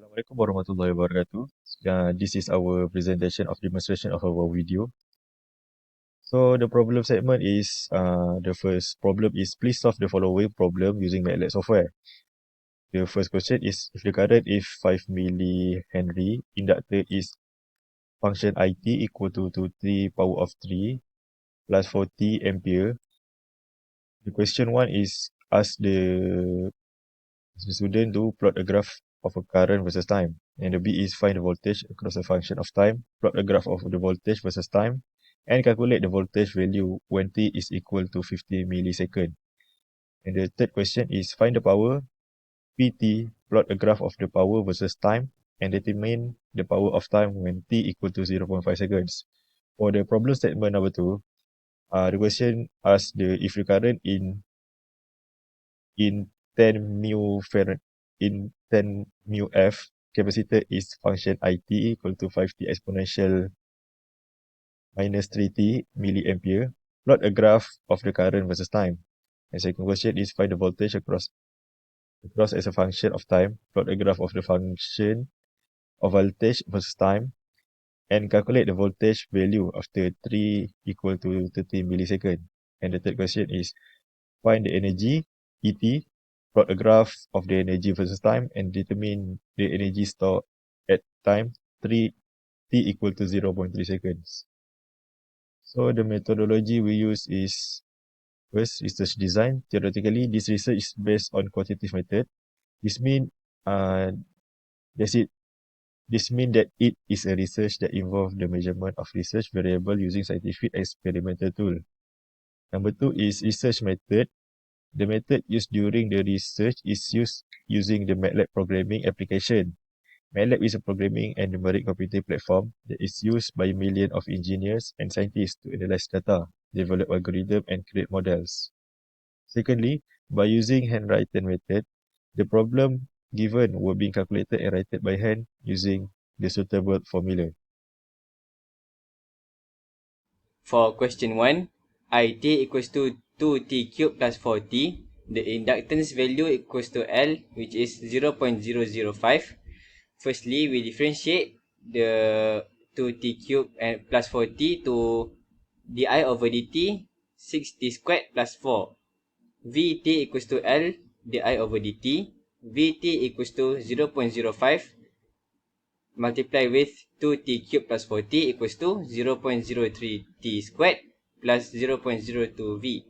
Assalamualaikum warahmatullahi wabarakatuh. This is our presentation of demonstration of our video. So the problem segment is the first problem is please solve the following problem using MATLAB software. The first question is if the current is 5 millihenry, inductor is function IT equal to 3 power of 3 plus 40 ampere. The question one is ask the student to plot a graph of a current versus time. And the B is find the voltage across a function of time, plot a graph of the voltage versus time, and calculate the voltage value when t is equal to 50 millisecond. And the third question is find the power Pt, plot a graph of the power versus time, and determine the power of time when t equal to 0.5 seconds. For the problem statement number 2, the question asks if the current in 10 mu farad in 10 mu f capacitor is function IT equal to 5t exponential minus 3t milliampere. Plot a graph of the current versus time. And second question is find the voltage across as a function of time. Plot a graph of the function of voltage versus time. And calculate the voltage value after 3 equal to 30 millisecond. And the third question is find the energy ET, plot a graph of the energy versus time, and determine the energy stored at time 3 t equal to 0.3 seconds. So the methodology we use is first research design. Theoretically, this research is based on quantitative method. This mean that it is a research that involves the measurement of research variable using scientific experimental tool. Number 2 is research method. The method used during the research is used using the MATLAB programming application. MATLAB is a programming and numeric computing platform that is used by millions of engineers and scientists to analyze data, develop algorithms, and create models. Secondly, by using handwritten method, the problem given were being calculated and written by hand using the suitable formula. For question 1, IT equals to 2t cubed plus 4t. The inductance value equals to L, which is 0.005. Firstly, we differentiate the 2t cubed and plus 4t to di over dt, 6t squared plus 4. Vt equals to L di over dt. Vt equals to 0.05 multiply with 2t cubed plus 4t equals to 0.03t squared plus 0.02v.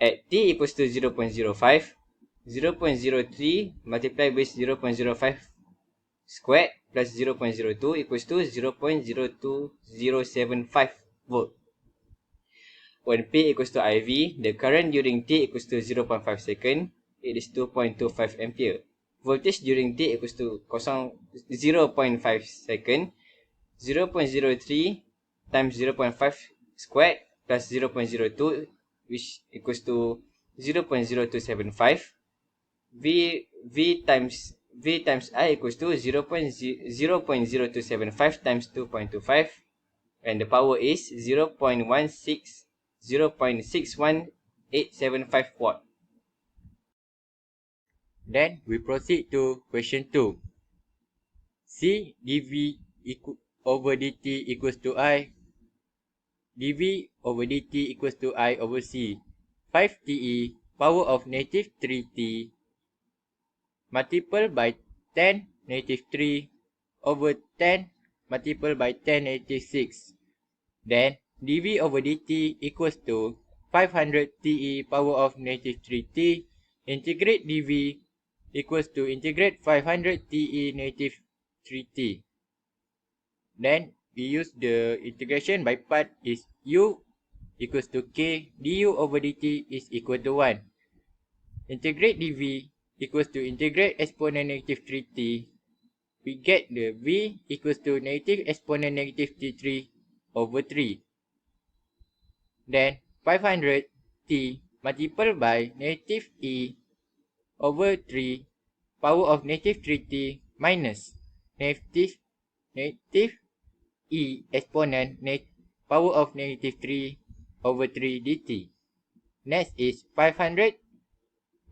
At t equals to 0.05, 0.03 multiplied with 0.05 squared plus 0.02 equals to 0.02075 volt. When P equals to IV, the current during t equals to 0.5 second, it is 2.25 ampere. Voltage during t equals to 0.5 second, 0.03 times 0.5 squared plus 0.02, which equals to 0.0275. V times I equals to 0.0275 times 2.25, and the power is 0.61875 watt. Then we proceed to question 2. C dV over dt equals to I. dV over dt equals to I over C. 5te power of negative 3t multiplied by 10 negative 3 over 10 multiplied by 10 negative 6. Then dV over dt equals to 500 te power of negative 3t. Integrate dV equals to integrate 500 te negative 3t. Then we use the integration by part is u equals to k du over dt is equal to 1. Integrate dv equals to integrate exponent negative 3t. We get the v equals to negative exponent negative t3 over 3. Then 500 t multiplied by negative e over 3 power of negative 3t minus negative e exponent power of negative 3 over 3 dt. Next is 500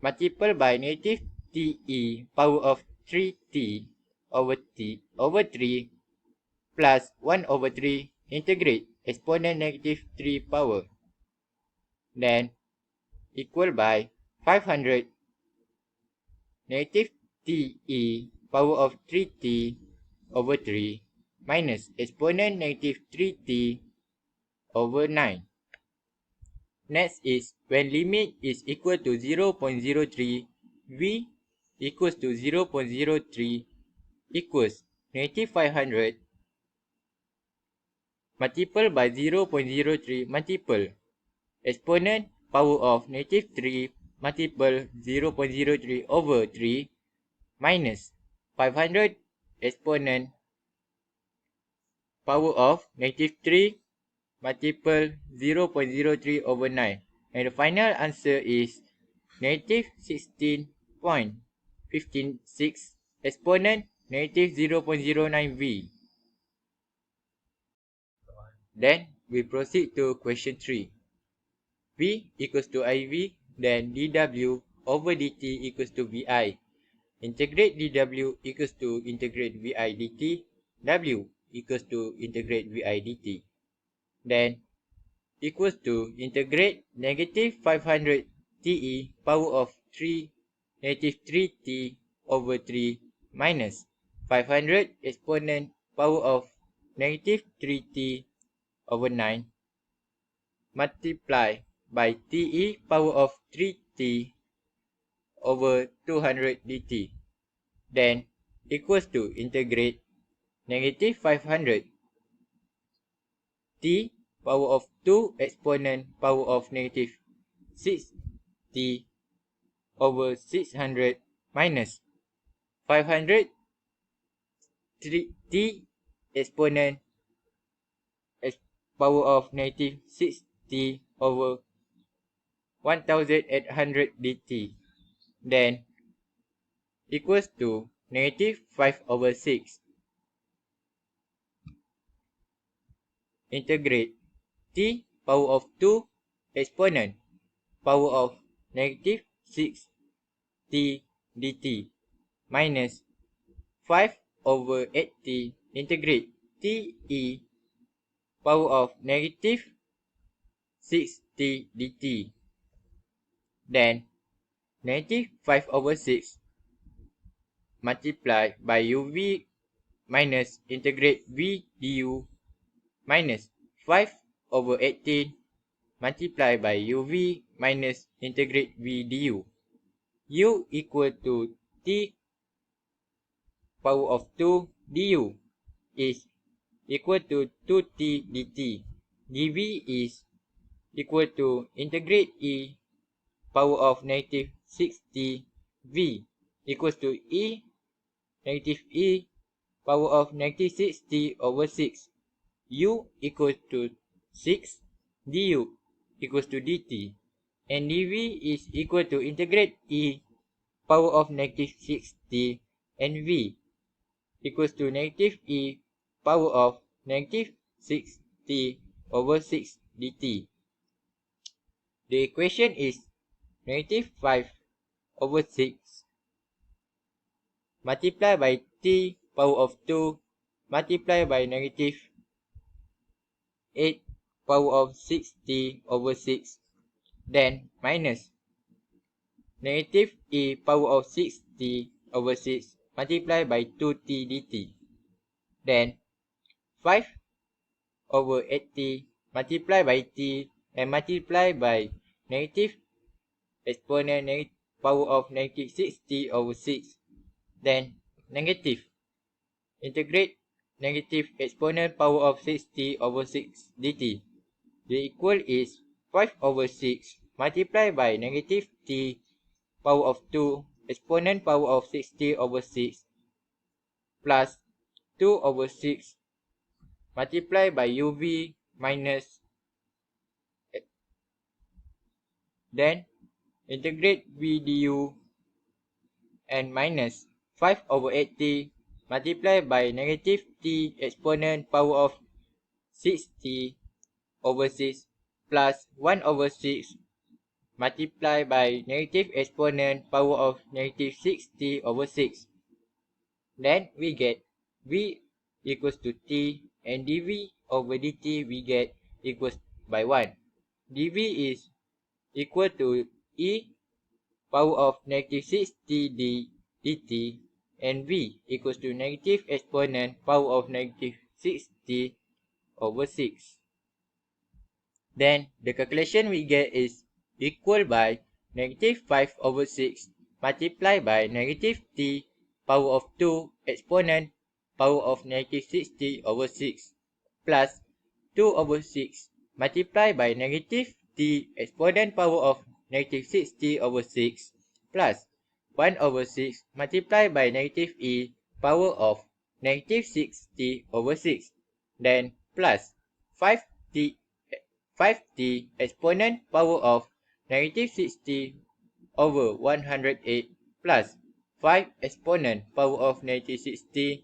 multiplied by negative te power of 3t over 3 plus 1 over 3 integrate exponent negative 3 power. Then equal by 500 negative te power of 3t over 3 minus exponent negative 3t over 9. Next is when limit is equal to 0.03, v equals to 0.03 equals negative 500 multiple by 0.03 multiple exponent power of negative 3 multiple 0.03 over 3 minus 500 exponent power of negative 3 multiple 0.03 over 9. And the final answer is negative 16.156 exponent negative 0.09v. Then we proceed to question 3. V equals to IV, then dW over dt equals to VI. Integrate dW equals to integrate VI dt. W equals to integrate VI dt. Then equals to integrate negative 500 TE power of 3 negative 3T over 3 minus 500 exponent power of negative 3T over 9 multiply by TE power of 3T over 200 dt. Then equals to integrate negative 500 T power of 2 exponent power of negative 6T over 600 minus 500 T exponent power of negative 6T over 1800 dt. Then equals to negative 5 over 6. Integrate T power of 2 exponent power of negative 6T dt minus 5 over 8T integrate TE power of negative 6T dt. Then negative 5 over 6 multiply by UV minus integrate V du minus 5 over 18 multiply by UV minus integrate V du. U equal to T power of 2 du is equal to 2T dt. dV is equal to integrate E power of negative 6T V equals to E negative E power of negative 6T over 6. U equals to 6, du equals to dt, and dv is equal to integrate E power of negative 6T and V equals to negative E power of negative 6T over 6 dt. The equation is negative 5 over 6 multiplied by T power of 2 multiplied by negative 8 power of 6T over 6, then minus negative E power of 6T over 6 multiplied by 2T dt, then 5 over 8T multiplied by T and multiplied by negative exponent power of negative 6T over 6, then negative integrate negative exponent power of 6T over 6 dt. The equal is 5 over 6 multiplied by negative T power of 2 exponent power of 6T over 6 plus 2 over 6 multiplied by UV minus, then integrate V du and minus 5 over 8T multiplied by negative T exponent power of 6T over 6 plus 1 over 6 multiplied by negative exponent power of negative 6T over 6. Then we get V equals to T, and dV over dt we get equals by 1. dV is equal to E power of negative 6t dt, and V equals to negative exponent power of negative 6t over 6. Then the calculation we get is equal by negative 5 over 6 multiplied by negative t power of 2 exponent power of negative 6t over 6 plus 2 over 6 multiplied by negative t exponent power of negative 6t over 6 plus 1 over 6 multiplied by negative e power of negative 6t over 6, then plus 5t 5t exponent power of negative 6t over 108 plus 5 exponent power of negative 6t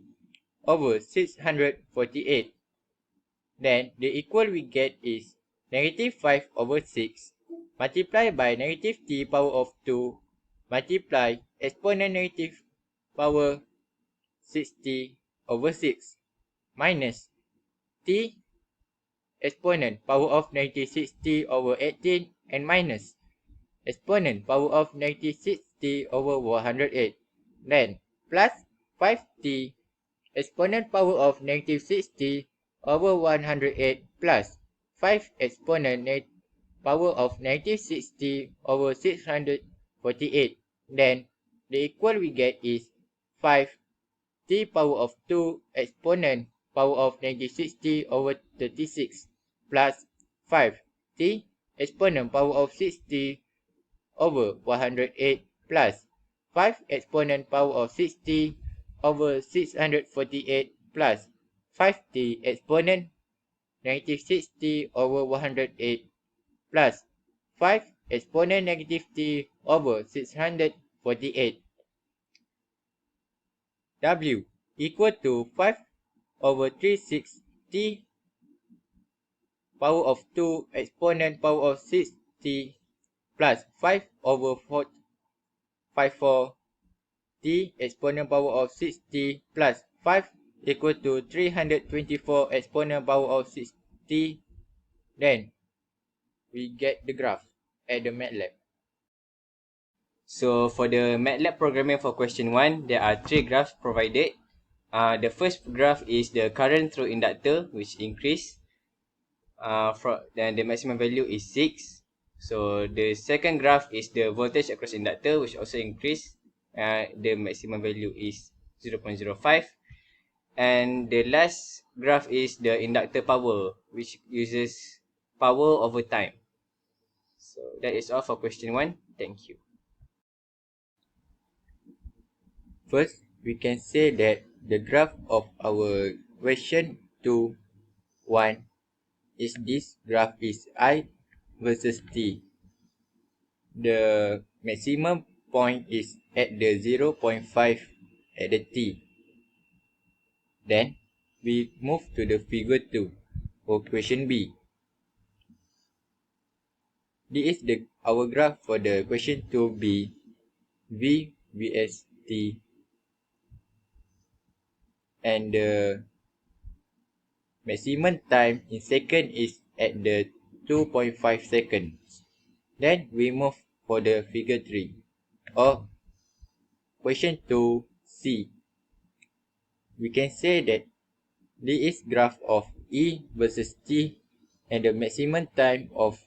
over 648. Then the equal we get is negative 5 over 6 multiplied by negative t power of 2 multiply exponent negative power 6t over 6 minus t exponent power of negative 6t over 18 and minus exponent power of negative 6t over 108. Then plus 5t exponent power of negative 6t over 108 plus 5 exponent power of negative 6t over 648. Then the equal we get is 5 t power of 2 exponent power of negative 6t over 36 plus 5 t exponent power of 6t over 108 plus 5 exponent power of 6t over 648 plus 5t exponent negative 6t over 108 plus 5 exponent negative t over 648. W equal to 5 over 36t power of 2 exponent power of 6t plus 5 over 54 t exponent power of 6t plus 5 equal to 324 exponent power of 6t. Then we get the graph at the MATLAB. So for the MATLAB programming for question 1, there are 3 graphs provided. The first graph is the current through inductor, which increase. Then the maximum value is 6. So the second graph is the voltage across inductor, which also increase. The maximum value is 0.05. And the last graph is the inductor power, which uses power over time. So that is all for question 1. Thank you. First, we can say that the graph of our question 2.1 is this graph is I versus t. The maximum point is at the 0.5 at the t. Then, we move to the figure 2 or question B. This is our graph for the question 2B, V vs t, and the maximum time in second is at the 2.5 seconds. Then we move for the figure 3 or question 2C. We can say that this is graph of E versus T, and the maximum time of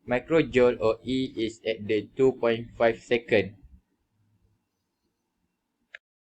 microjoule or E is at the 2.5 seconds.